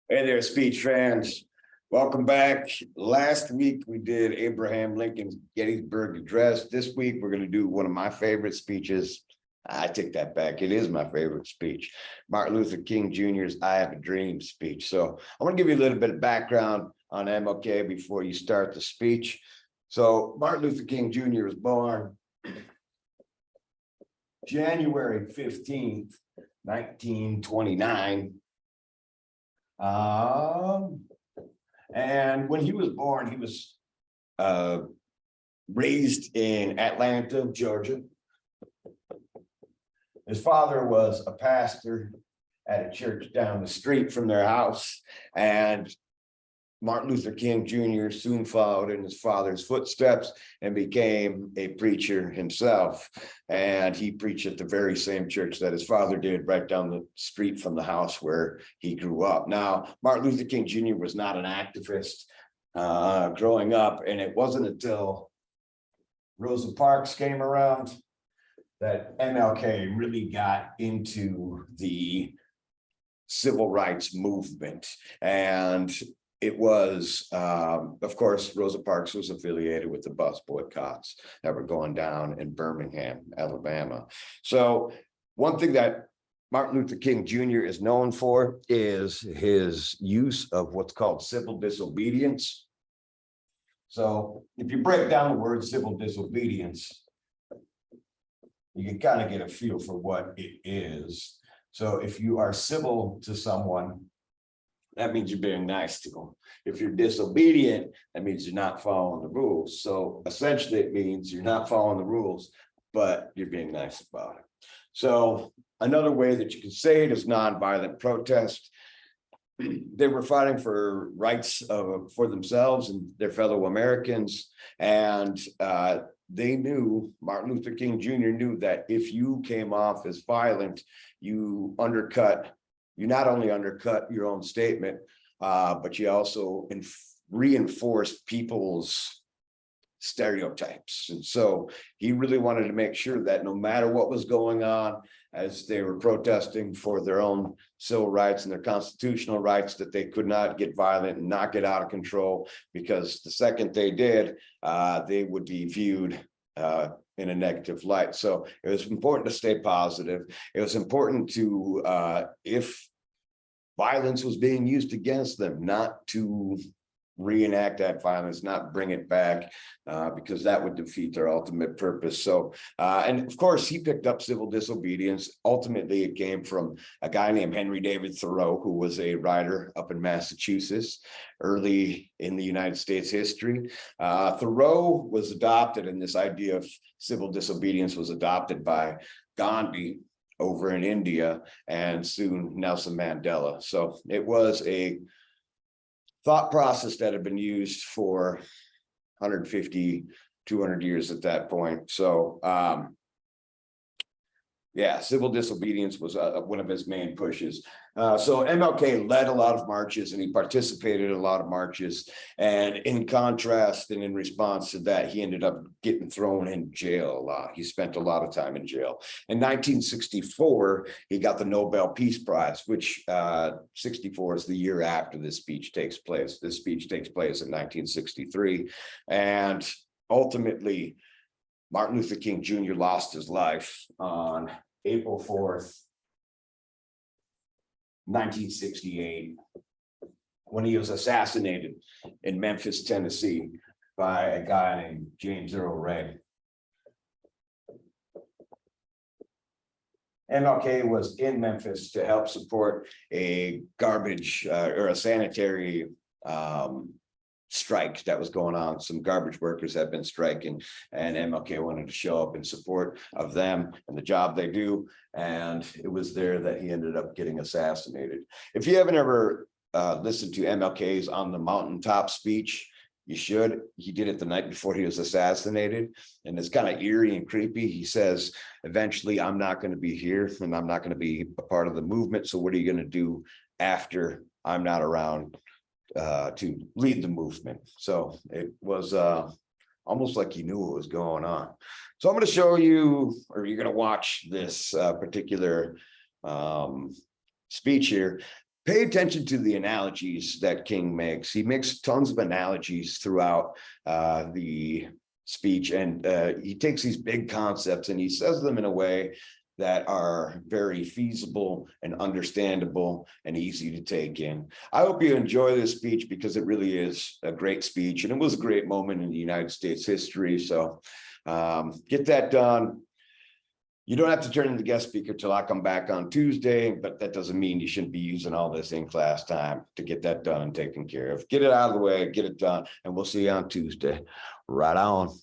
Hey there, speech fans. Welcome back. Last week we did Abraham Lincoln's Gettysburg Address. This week we're going to do one of my favorite speeches. I take that back. It is my favorite speech. Martin Luther King Jr.'s I Have a Dream speech. So I want to give you a little bit of background on MLK before you start the speech. So Martin Luther King Jr. was born January 15th, 1929. And when he was born, he was raised in Atlanta, Georgia. His father was a pastor at a church down the street from their house, and Martin Luther King Jr. soon followed in his father's footsteps and became a preacher himself. And he preached at the very same church that his father did, right down the street from the house where he grew up. Now, Martin Luther King Jr. was not an activist growing up, and it wasn't until Rosa Parks came around that MLK really got into the civil rights movement. And it was, of course, Rosa Parks was affiliated with the bus boycotts that were going down in Birmingham, Alabama. So one thing that Martin Luther King Jr. is known for is his use of what's called civil disobedience. So if you break down the word civil disobedience, you can kind of get a feel for what it is. So if you are civil to someone, that means you're being nice to them. If you're disobedient, that means you're not following the rules. So essentially it means you're not following the rules, but you're being nice about it. So another way that you can say it is nonviolent protest. They were fighting for rights for themselves and their fellow Americans. And they knew, Martin Luther King Jr. knew that if you came off as violent, you not only undercut your own statement, but you also reinforced people's stereotypes. And so he really wanted to make sure that no matter what was going on as they were protesting for their own civil rights and their constitutional rights, that they could not get violent and not get out of control, because the second they did, they would be viewed in a negative light. So it was important to stay positive. It was important to, if violence was being used against them, not to reenact that violence, not bring it back, because that would defeat their ultimate purpose. So, and of course, he picked up civil disobedience. Ultimately, it came from a guy named Henry David Thoreau, who was a writer up in Massachusetts early in the United States history. Thoreau was adopted, and this idea of civil disobedience was adopted by Gandhi over in India, and soon Nelson Mandela. So it was a thought process that had been used for 150, 200 years at that point. So yeah, civil disobedience was one of his main pushes. So MLK led a lot of marches, and he participated in a lot of marches. And in contrast and in response to that, he ended up getting thrown in jail a lot. He spent a lot of time in jail. In 1964, he got the Nobel Peace Prize, which 64 is the year after this speech takes place. This speech takes place in 1963. And ultimately, Martin Luther King Jr. lost his life on April 4th, 1968, when he was assassinated in Memphis, Tennessee, by a guy named James Earl Ray. MLK was in Memphis to help support a garbage or a sanitary strike that was going on. Some garbage workers had been striking, and MLK wanted to show up in support of them and the job they do. And it was there that he ended up getting assassinated. If you haven't ever listened to MLK's On the Mountaintop speech, you should. He did it the night before he was assassinated, and it's kind of eerie and creepy. He says, eventually, I'm not going to be here, and I'm not going to be a part of the movement. So what are you going to do after I'm not around to lead the movement? So it was almost like he knew what was going on. So I'm going to show you, or you're going to watch this particular speech here. pay attention to the analogies that King makes. He makes tons of analogies throughout the speech, and he takes these big concepts and he says them in a way that are very feasible and understandable and easy to take in. I hope you enjoy this speech because it really is a great speech, and it was a great moment in the United States history. So get that done. You don't have to turn in the guest speaker till I come back on Tuesday, but that doesn't mean you shouldn't be using all this in class time to get that done and taken care of. Get it out of the way, get it done, and we'll see you on Tuesday. Right on.